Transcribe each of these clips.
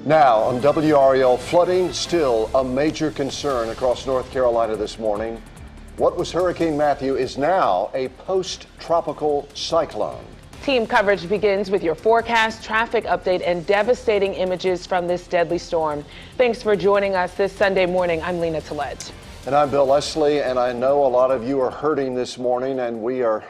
Now on WREL, flooding still a major concern across North Carolina this morning. What was Hurricane Matthew is now a post-tropical cyclone. Team coverage begins with your forecast, traffic update, and devastating images from this deadly storm. Thanks for joining us this Sunday morning. I'm Lena Tillett. And I'm Bill Leslie, and I know a lot of you are hurting this morning, and we are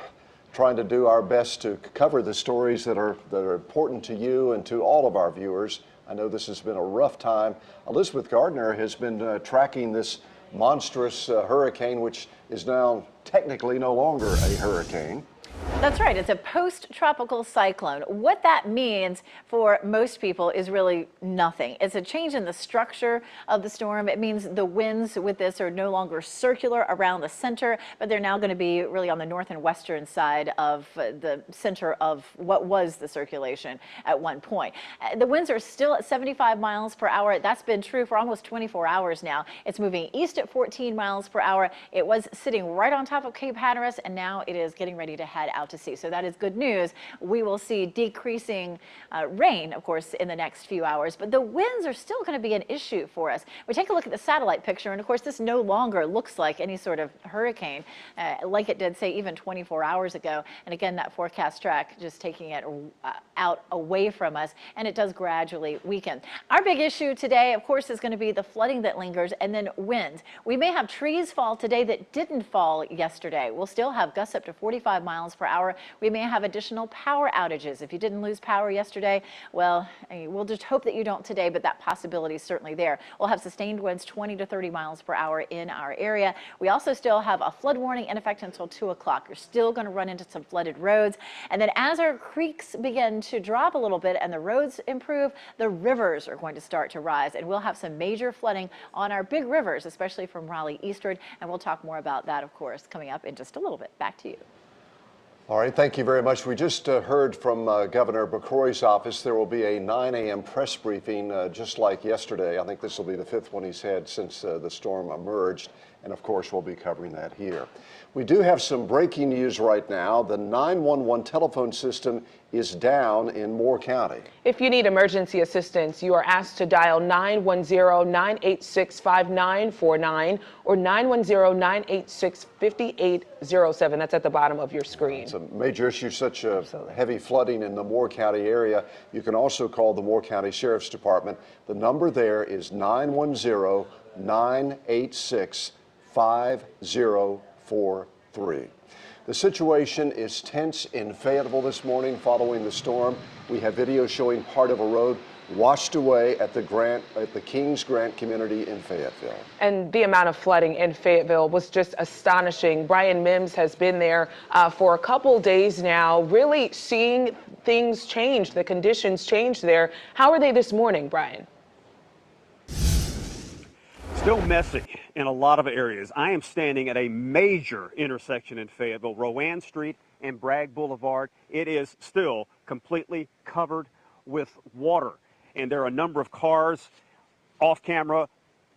trying to do our best to cover the stories that are important to you and to all of our viewers. I know this has been a rough time. Elizabeth Gardner has been tracking this monstrous hurricane, which is now technically no longer a hurricane. That's right. It's a post-tropical cyclone. What that means for most people is really nothing. It's a change in the structure of the storm. It means the winds with this are no longer circular around the center, but they're now going to be really on the north and western side of the center of what was the circulation at one point. The winds are still at 75 miles per hour. That's been true for almost 24 hours now. It's moving east at 14 miles per hour. It was sitting right on top of Cape Hatteras, and now it is getting ready to head out to sea. So that is good news. We will see decreasing rain, of course, in the next few hours, but the winds are still going to be an issue for us. We take a look at the satellite picture, and of course, this no longer looks like any sort of hurricane like it did, say, even 24 hours ago. And again, that forecast track just taking it out away from us, and it does gradually weaken. Our big issue today, of course, is going to be the flooding that lingers and then winds. We may have trees fall today that didn't fall yesterday. We'll still have gusts up to 45 miles per hour. We may have additional power outages. If you didn't lose power yesterday, well, we'll just hope that you don't today, but that possibility is certainly there. We'll have sustained winds 20 to 30 miles per hour in our area. We also still have a flood warning in effect until 2 o'clock. You're still going to run into some flooded roads. And then as our creeks begin to drop a little bit and the roads improve, the rivers are going to start to rise. And we'll have some major flooding on our big rivers, especially from Raleigh eastward. And we'll talk more about that, of course, coming up in just a little bit. Back to you. All right, thank you very much. We just heard from Governor McCrory's office. There will be a 9 a.m. press briefing just like yesterday. I think this will be the 5th one he's had since the storm emerged. And of course, we'll be covering that here. We do have some breaking news right now. The 911 telephone system is down in Moore County. If you need emergency assistance, you are asked to dial 910-986-5949 or 910-986-5807. That's at the bottom of your screen. It's a major issue, such a heavy flooding in the Moore County area. You can also call the Moore County Sheriff's Department. The number there is 910-986-5043. The situation is tense in Fayetteville this morning following the storm. We have video showing part of a road washed away at the Kings Grant community in Fayetteville. And the amount of flooding in Fayetteville was just astonishing. Brian Mims has been there for a couple days now, really seeing things change, the conditions change there. How are they this morning, Brian? Still messy in a lot of areas. I am standing at a major intersection in Fayetteville, Rowan Street and Bragg Boulevard. It is still completely covered with water, and there are a number of cars off camera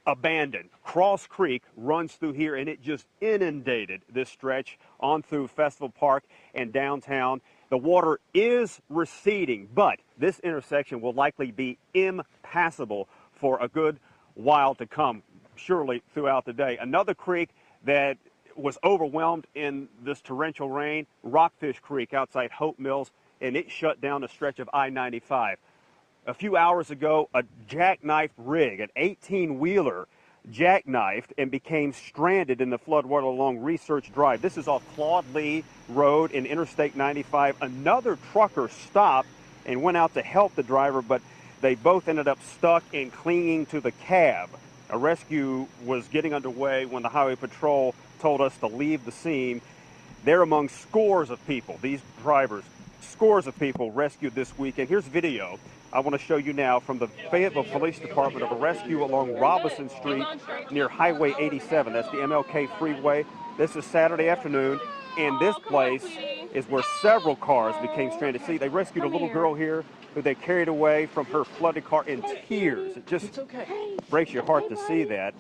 abandoned. Cross Creek runs through here, and it just inundated this stretch on through Festival Park and downtown. The water is receding, but this intersection will likely be impassable for a good while to come, surely throughout the day. Another creek that was overwhelmed in this torrential rain, Rockfish Creek outside Hope Mills, and it shut down a stretch of I-95. A few hours ago, a jackknife rig, an 18-wheeler, jackknifed and became stranded in the floodwater along Research Drive. This is off Claude Lee Road in Interstate 95. Another trucker stopped and went out to help the driver, but they both ended up stuck and clinging to the cab. A rescue was getting underway when the Highway Patrol told us to leave the scene. They're among scores of people, these drivers, scores of people rescued this weekend. Here's video I want to show you now from the Fayetteville Police Department of a rescue along Robinson Street near Highway 87. That's the MLK freeway. This is Saturday afternoon, and this place is where several cars became stranded. See, they rescued a little girl here who they carried away from her flooded car in tears. It just breaks your heart to see that.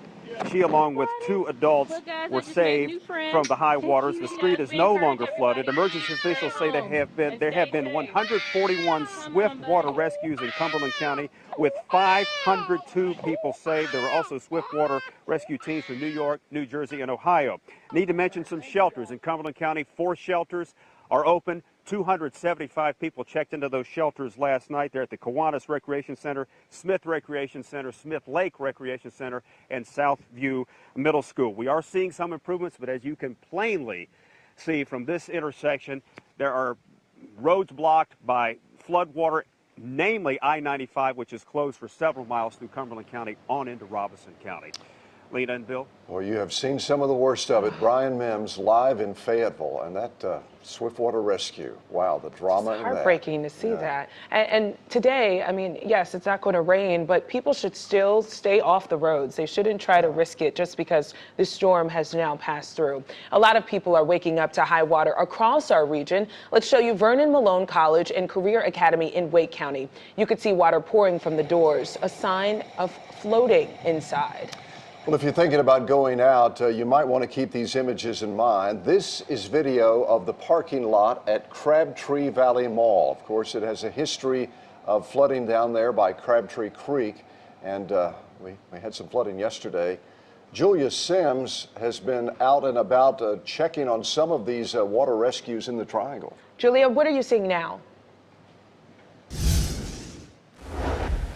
She, along with 2 adults, were saved from the high waters. The street is no longer flooded. Emergency officials say there have been 141 swift water rescues in Cumberland County, with 502 people saved. There were also swift water rescue teams from New York, New Jersey, and Ohio. Need to mention some shelters in Cumberland County. 4 shelters are open. 275 people checked into those shelters last night. They're at the Kiwanis Recreation Center, Smith Recreation Center, Smith Lake Recreation Center, and Southview Middle School. We are seeing some improvements, but as you can plainly see from this intersection, there are roads blocked by floodwater, namely I-95, which is closed for several miles through Cumberland County on into Robinson County. Lena and Bill? Well, you have seen some of the worst of it. Brian Mims live in Fayetteville, and that swiftwater rescue. Wow, the drama in that. Heartbreaking to see that. And today, I mean, yes, it's not going to rain, but people should still stay off the roads. They shouldn't try to risk it just because this storm has now passed through. A lot of people are waking up to high water across our region. Let's show you Vernon Malone College and Career Academy in Wake County. You could see water pouring from the doors, a sign of floating inside. Well, if you're thinking about going out, you might want to keep these images in mind. This is video of the parking lot at Crabtree Valley Mall. Of course, it has a history of flooding down there by Crabtree Creek, and we had some flooding yesterday. Julia Sims has been out and about checking on some of these water rescues in the Triangle. Julia, what are you seeing now?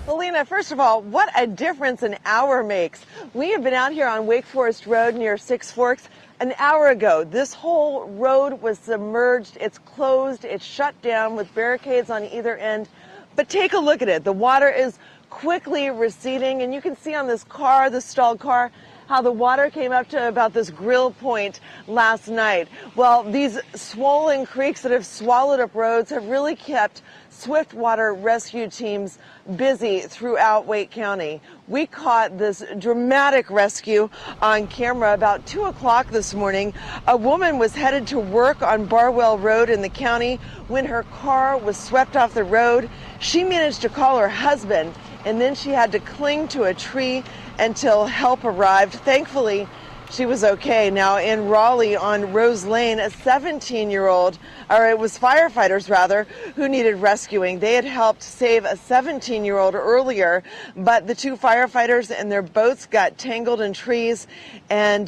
Well, Lena, first of all, what a difference an hour makes. We have been out here on Wake Forest Road near Six Forks an hour ago. This whole road was submerged. It's closed. It's shut down with barricades on either end. But take a look at it. The water is quickly receding, and you can see on this car, the stalled car, how the water came up to about this grill point last night. Well, these swollen creeks that have swallowed up roads have really kept swift water rescue teams busy throughout Wake County. We caught this dramatic rescue on camera about 2 o'clock this morning. A woman was headed to work on Barwell Road in the county when her car was swept off the road. She managed to call her husband, and then she had to cling to a tree until help arrived. Thankfully, she was okay. Now in Raleigh on Rose Lane, a 17-year-old, or it was firefighters rather, who needed rescuing. They had helped save a 17-year-old earlier, but the 2 firefighters and their boats got tangled in trees, and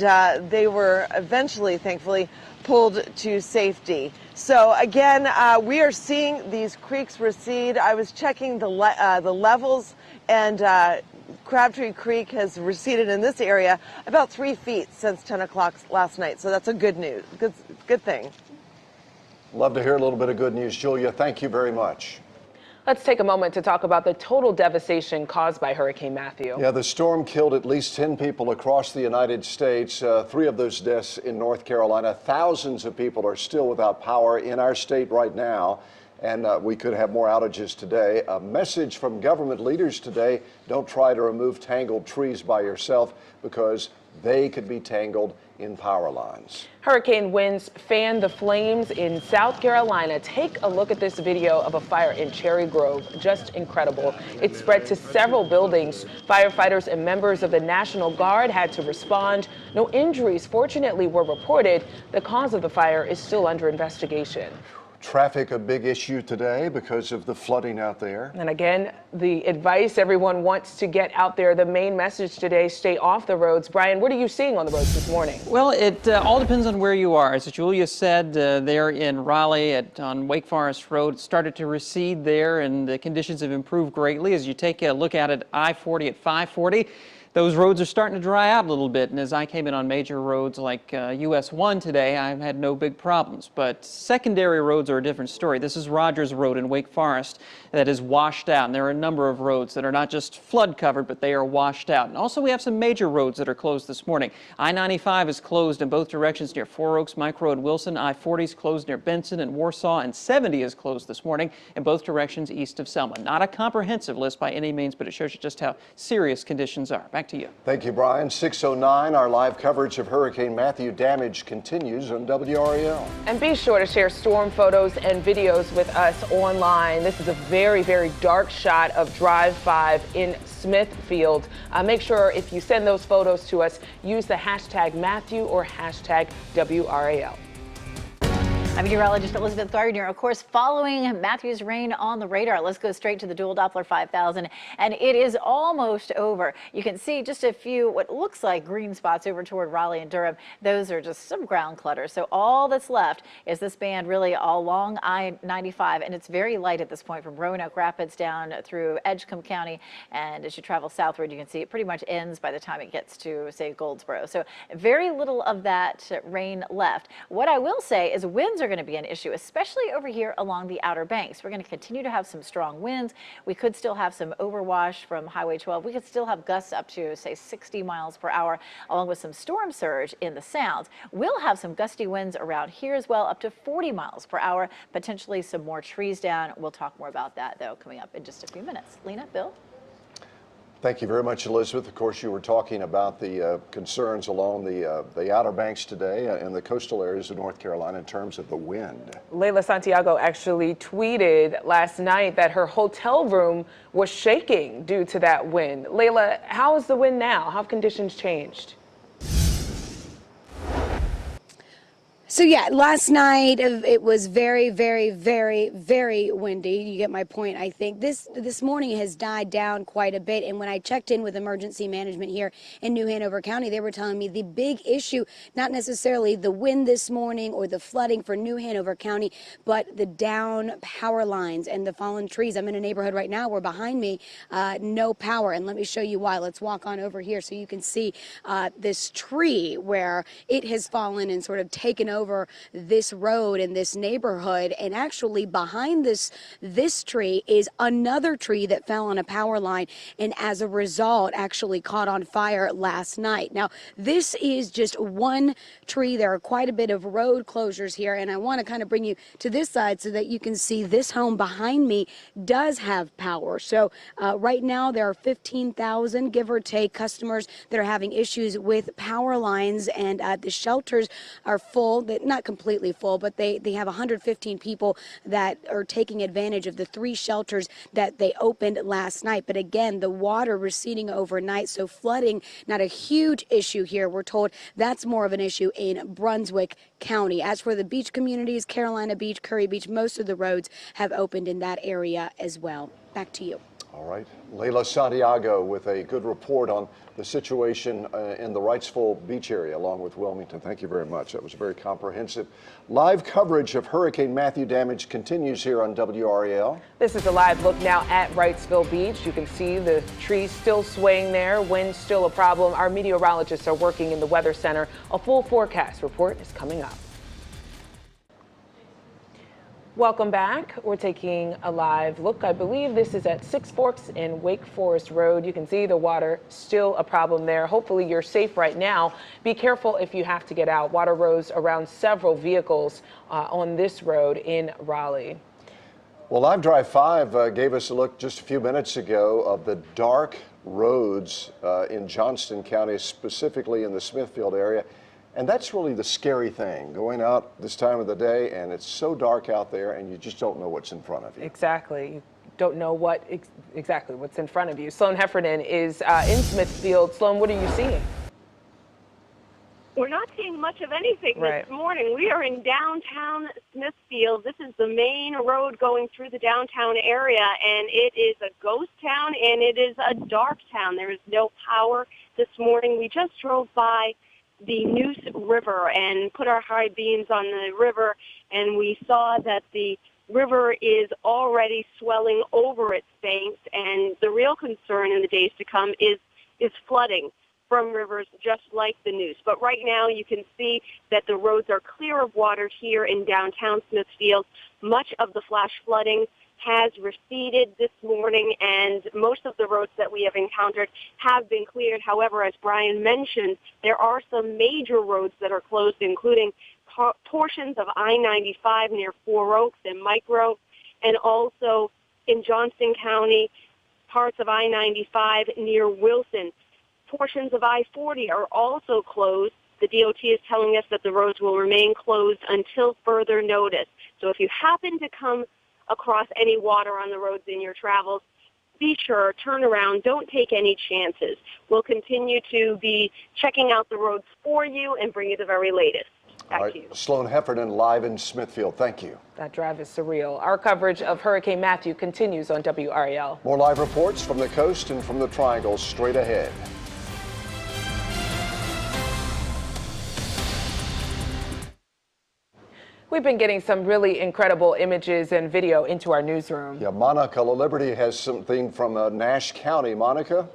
they were eventually, thankfully, pulled to safety. So again, we are seeing these creeks recede. I was checking the levels, and Crabtree Creek has receded in this area about 3 feet since 10 o'clock last night. So that's a good news, good thing. Love to hear a little bit of good news, Julia. Thank you very much. Let's take a moment to talk about the total devastation caused by Hurricane Matthew. Yeah, the storm killed at least 10 people across the United States, 3 of those deaths in North Carolina. Thousands of people are still without power in our state right now, and we could have more outages today. A message from government leaders today: don't try to remove tangled trees by yourself, because they could be tangled in power lines. Hurricane winds fan the flames in South Carolina. Take a look at this video of a fire in Cherry Grove. Just incredible. It spread to several buildings. Firefighters and members of the National Guard had to respond. No injuries, fortunately, were reported. The cause of the fire is still under investigation. Traffic a big issue today because of the flooding out there. And again, the advice everyone wants to get out there, the main message today: stay off the roads. Brian, what are you seeing on the roads this morning? Well, it all depends on where you are. As Julia said, there in Raleigh on Wake Forest Road, it started to recede there, and the conditions have improved greatly. As you take a look at it, I-40 at 540, those roads are starting to dry out a little bit, and as I came in on major roads like US 1 today, I've had no big problems. But secondary roads are a different story. This is Rogers Road in Wake Forest that is washed out, and there are a number of roads that are not just flood covered, but they are washed out. And also we have some major roads that are closed this morning. I-95 is closed in both directions near Four Oaks, Mike Road, Wilson. I-40 is closed near Benson and Warsaw, and 70 is closed this morning in both directions east of Selma. Not a comprehensive list by any means, but it shows you just how serious conditions are. Back Back to you. Thank you, Brian. 6:09, our live coverage of Hurricane Matthew damage continues on WRAL. And be sure to share storm photos and videos with us online. This is a very, very dark shot of Drive 5 in Smithfield. Make sure if you send those photos to us, use the hashtag Matthew or hashtag WRAL. I'm meteorologist Elizabeth Gardner. Of course, following Matthew's rain on the radar, let's go straight to the dual Doppler 5000, and it is almost over. You can see just a few what looks like green spots over toward Raleigh and Durham. Those are just some ground clutter. So all that's left is this band really along I-95, and it's very light at this point from Roanoke Rapids down through Edgecombe County. And as you travel southward, you can see it pretty much ends by the time it gets to, say, Goldsboro. So very little of that rain left. What I will say is winds are going to be an issue, especially over here along the Outer Banks. We're going to continue to have some strong winds. We could still have some overwash from Highway 12. We could still have gusts up to, say, 60 miles per hour, along with some storm surge in the Sounds. We'll have some gusty winds around here as well, up to 40 miles per hour, potentially some more trees down. We'll talk more about that, though, coming up in just a few minutes. Lena, Bill? Thank you very much, Elizabeth. Of course, you were talking about the concerns along the Outer Banks today and the coastal areas of North Carolina in terms of the wind. Layla Santiago actually tweeted last night that her hotel room was shaking due to that wind. Layla, how is the wind now? How have conditions changed? So yeah, last night it was very, very, very, very windy. You get my point, I think. This morning has died down quite a bit. And when I checked in with emergency management here in New Hanover County, they were telling me the big issue, not necessarily the wind this morning or the flooding for New Hanover County, but the down power lines and the fallen trees. I'm in a neighborhood right now where behind me, no power. And let me show you why. Let's walk on over here so you can see this tree where it has fallen and sort of taken over this road in this neighborhood. And actually behind this tree is another tree that fell on a power line and as a result actually caught on fire last night. Now this is just one tree. There are quite a bit of road closures here, and I want to kind of bring you to this side so that you can see this home behind me does have power. So right now there are 15,000 give or take customers that are having issues with power lines, and the shelters are full. Not completely full, but they have 115 people that are taking advantage of the 3 shelters that they opened last night. But again, the water receding overnight, so flooding not a huge issue here. We're told that's more of an issue in Brunswick County. As for the beach communities, Carolina Beach, Curry Beach, most of the roads have opened in that area as well. Back to you. All right. Layla Santiago with a good report on the situation in the Wrightsville Beach area along with Wilmington. Thank you very much. That was very comprehensive. Live coverage of Hurricane Matthew damage continues here on WRAL. This is a live look now at Wrightsville Beach. You can see the trees still swaying there, wind still a problem. Our meteorologists are working in the Weather Center. A full forecast report is coming up. Welcome back. We're taking a live look. I believe this is at Six Forks and Wake Forest Road. You can see the water still a problem there. Hopefully you're safe right now. Be careful if you have to get out. Water rose around several vehicles on this road in Raleigh. Well, Live Drive 5 gave us a look just a few minutes ago of the dark roads in Johnston County, specifically in the Smithfield area. And that's really the scary thing, going out this time of the day and it's so dark out there and you just don't know what's in front of you. Exactly. You don't know exactly what's in front of you. Sloan Heffernan is in Smithfield. Sloan, what are you seeing? We're not seeing much of anything Right. this morning. We are in downtown Smithfield. This is the main road going through the downtown area, and it is a ghost town and it is a dark town. There is no power this morning. We just drove by the Neuse River and put our high beams on the river, and we saw that the river is already swelling over its banks, and the real concern in the days to come is flooding from rivers just like the Neuse. But right now you can see that the roads are clear of water here in downtown Smithfield. Much of the flash flooding has receded this morning, and most of the roads that we have encountered have been cleared. However, as Brian mentioned, there are some major roads that are closed, including portions of I-95 near Four Oaks and Micro, and also in Johnston County, parts of I-95 near Wilson. portions of I-40 are also closed. The DOT is telling us that the roads will remain closed until further notice. So if you happen to come across any water on the roads in your travels, be sure, turn around, don't take any chances. We'll continue to be checking out the roads for you and bring you the very latest. Back to you. Sloan Heffernan live in Smithfield. Thank you. That drive is surreal. Our coverage of Hurricane Matthew continues on WRAL. More live reports from the coast and from the Triangle straight ahead. We've been getting some really incredible images and video into our newsroom. Yeah, Monica La Liberty has something from Nash County. Monica?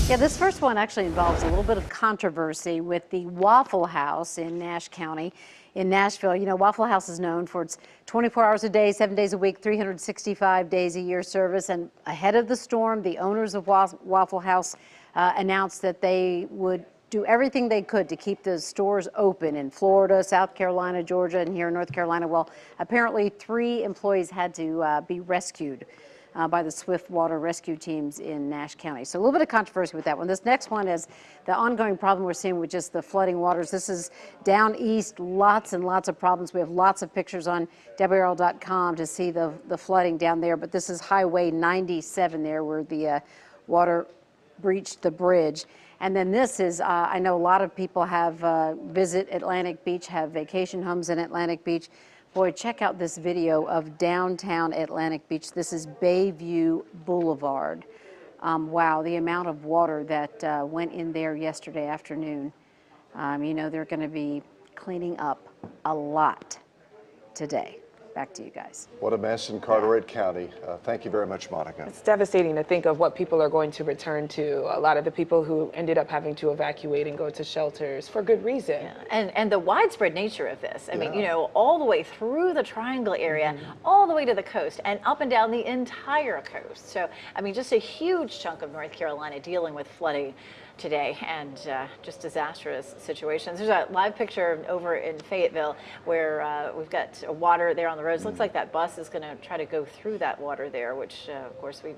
Yeah, this first one actually involves a little bit of controversy with the Waffle House in Nash County in Nashville. You know, Waffle House is known for its 24 hours a day, 7 days a week, 365 days a year service. And ahead of the storm, the owners of Waffle House announced that they would do everything they could to keep the stores open in Florida, South Carolina, Georgia, and here in North Carolina. Well, apparently 3 employees had to be rescued by the swift water rescue teams in Nash County. So a little bit of controversy with that one. This next one is the ongoing problem we're seeing with just the flooding waters. This is down east, lots and lots of problems. We have lots of pictures on WRL.com to see the flooding down there, but this is Highway 97 there where the water breached the bridge. And then this is, I know a lot of people have visit Atlantic Beach, have vacation homes in Atlantic Beach. Boy, check out this video of downtown Atlantic Beach. This is Bayview Boulevard. Wow, the amount of water that went in there yesterday afternoon. You know, they're going to be cleaning up a lot today. Back to you guys. What a mess in Carteret County. Thank you very much, Monica. It's devastating to think of what people are going to return to. A lot of the people who ended up having to evacuate and go to shelters for good reason. Yeah. And the widespread nature of this, I mean, you know, all the way through the Triangle area, all the way to the coast and up and down the entire coast. So, I mean, just a huge chunk of North Carolina dealing with flooding today and just disastrous situations. There's a live picture over in Fayetteville where we've got water there on the roads. Looks like that bus is going to try to go through that water there, which of course we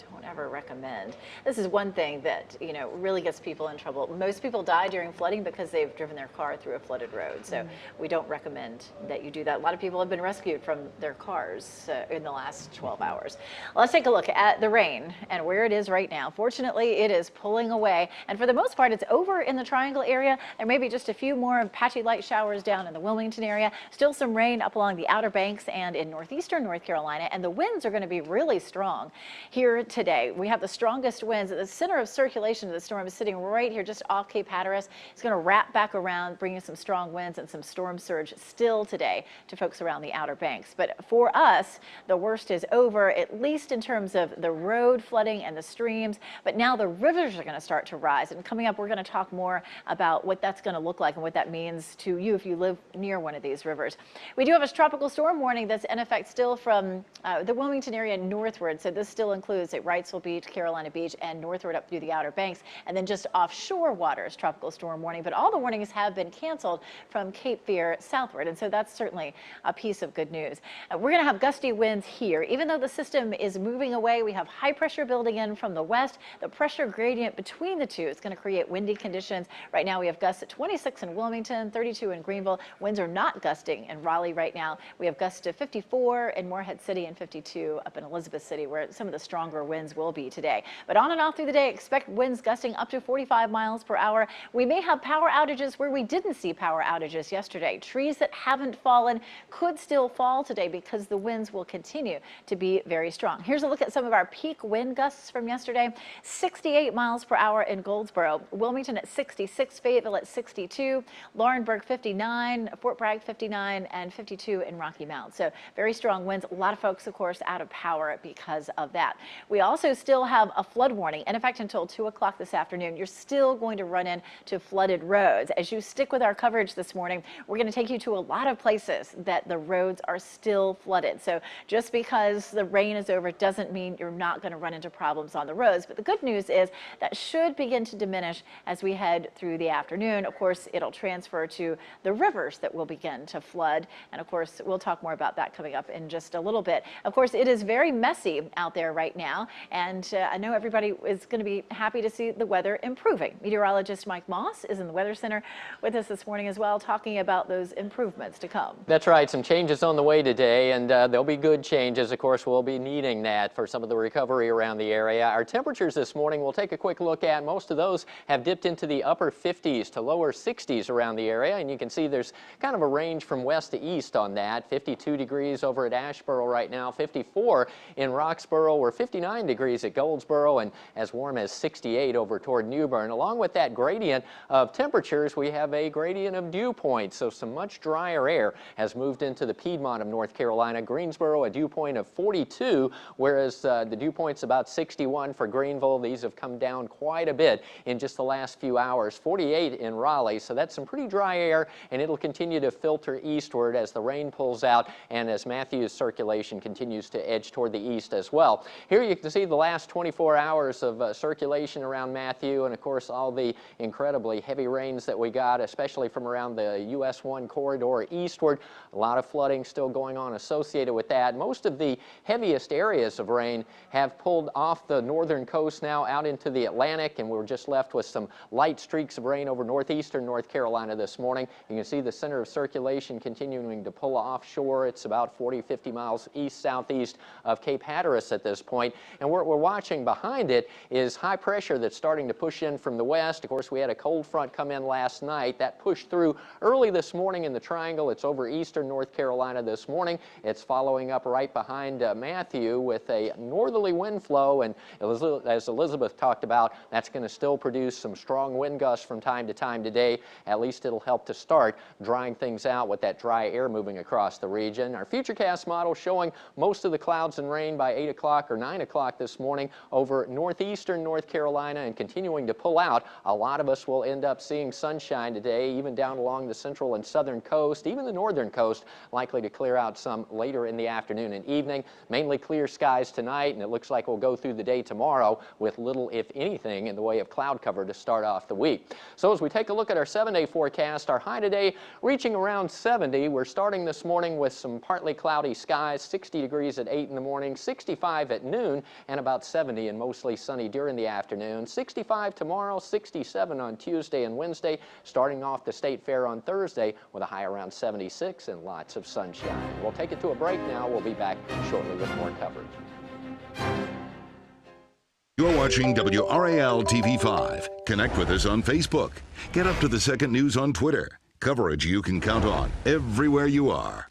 don't ever recommend. This is one thing that, you know, really gets people in trouble. Most people die during flooding because they've driven their car through a flooded road. So we don't recommend that you do that. A lot of people have been rescued from their cars in the last 12 hours. Let's take a look at the rain and where it is right now. Fortunately, it is pulling away. And for the most part, it's over in the Triangle area. There may be just a few more patchy light showers down in the Wilmington area. Still some rain up along the Outer Banks and in northeastern North Carolina. And the winds are going to be really strong here today. We have the strongest winds. The center of circulation of the storm is sitting right here just off Cape Hatteras. It's going to wrap back around, bringing some strong winds and some storm surge still today to folks around the Outer Banks. But for us, the worst is over, at least in terms of the road flooding and the streams. But now the rivers are going to start to rise. And coming up, we're going to talk more about what that's going to look like and what that means to you if you live near one of these rivers. We do have a tropical storm warning that's in effect still from the Wilmington area northward. So this still includes Wrightsville Beach, Carolina Beach, and northward up through the Outer Banks, and then just offshore waters, tropical storm warning. But all the warnings have been canceled from Cape Fear southward, and so that's certainly a piece of good news. We're going to have gusty winds here. Even though the system is moving away, we have high pressure building in from the west. The pressure gradient between the two is going to create windy conditions. Right now we have gusts at 26 in Wilmington, 32 in Greenville. Winds are not gusting in Raleigh right now. We have gusts to 54 in Morehead City and 52 up in Elizabeth City, where some of the stronger winds will be today. But on and off through the day, expect winds gusting up to 45 miles per hour. We may have power outages where we didn't see power outages yesterday. Trees that haven't fallen could still fall today because the winds will continue to be very strong. Here's a look at some of our peak wind gusts from yesterday. 68 miles per hour in Goldsboro, Wilmington at 66, Fayetteville at 62, Laurinburg 59, Fort Bragg 59, and 52 in Rocky Mount. So very strong winds. A lot of folks, of course, out of power because of that. We also still have a flood warning, and in fact until 2 o'clock this afternoon you're still going to run into flooded roads. As you stick with our coverage this morning, we're going to take you to a lot of places that the roads are still flooded. So just because the rain is over doesn't mean you're not going to run into problems on the roads. But the good news is that should begin to diminish as we head through the afternoon. Of course, it'll transfer to the rivers that will begin to flood, and of course we'll talk more about that coming up in just a little bit. Of course, it is very messy out there right now. now, and I know everybody is going to be happy to see the weather improving. Meteorologist Mike Moss is in the Weather Center with us this morning as well, talking about those improvements to come. That's right. Some changes on the way today, and there'll be good changes. Of course, we'll be needing that for some of the recovery around the area. Our temperatures this morning, we'll take a quick look at. Most of those have dipped into the upper 50s to lower 60s around the area, and you can see there's kind of a range from west to east on that. 52 degrees over at Asheboro right now, 54 in Roxborough. We're 59 degrees at Goldsboro, and as warm as 68 over toward New Bern. Along with that gradient of temperatures, we have a gradient of dew points, so some much drier air has moved into the Piedmont of North Carolina. Greensboro, a dew point of 42, whereas the dew point's about 61 for Greenville. These have come down quite a bit in just the last few hours. 48 in Raleigh, so that's some pretty dry air, and it'll continue to filter eastward as the rain pulls out and as Matthew's circulation continues to edge toward the east as well. Here you can see the last 24 hours of circulation around Matthew, and of course all the incredibly heavy rains that we got, especially from around the US 1 corridor eastward. A lot of flooding still going on associated with that. Most of the heaviest areas of rain have pulled off the northern coast now out into the Atlantic, and we're just left with some light streaks of rain over northeastern North Carolina this morning. You can see the center of circulation continuing to pull offshore. It's about 40-50 miles east-southeast of Cape Hatteras at this point, and what we're watching behind it is high pressure that's starting to push in from the west. Of course, we had a cold front come in last night. That pushed through early this morning in the Triangle. It's over eastern North Carolina this morning. It's following up right behind Matthew with a northerly wind flow, and as Elizabeth talked about, that's going to still produce some strong wind gusts from time to time today. At least it'll help to start drying things out with that dry air moving across the region. Our Futurecast model showing most of the clouds and rain by 8 o'clock or 9 o'clock this morning over northeastern North Carolina and continuing to pull out. A lot of us will end up seeing sunshine today, even down along the central and southern coast, even the northern coast, likely to clear out some later in the afternoon and evening. Mainly clear skies tonight, and it looks like we'll go through the day tomorrow with little, if anything, in the way of cloud cover to start off the week. So as we take a look at our 7-day forecast, our high today reaching around 70. We're starting this morning with some partly cloudy skies, 60 degrees at 8 in the morning, 65 at noon, and about 70 and mostly sunny during the afternoon. 65 tomorrow, 67 on Tuesday and Wednesday, starting off the State Fair on Thursday with a high around 76 and lots of sunshine. We'll take it to a break now. We'll be back shortly with more coverage. You're watching WRAL TV5. Connect with us on Facebook. Get up to the second news on Twitter. Coverage you can count on everywhere you are.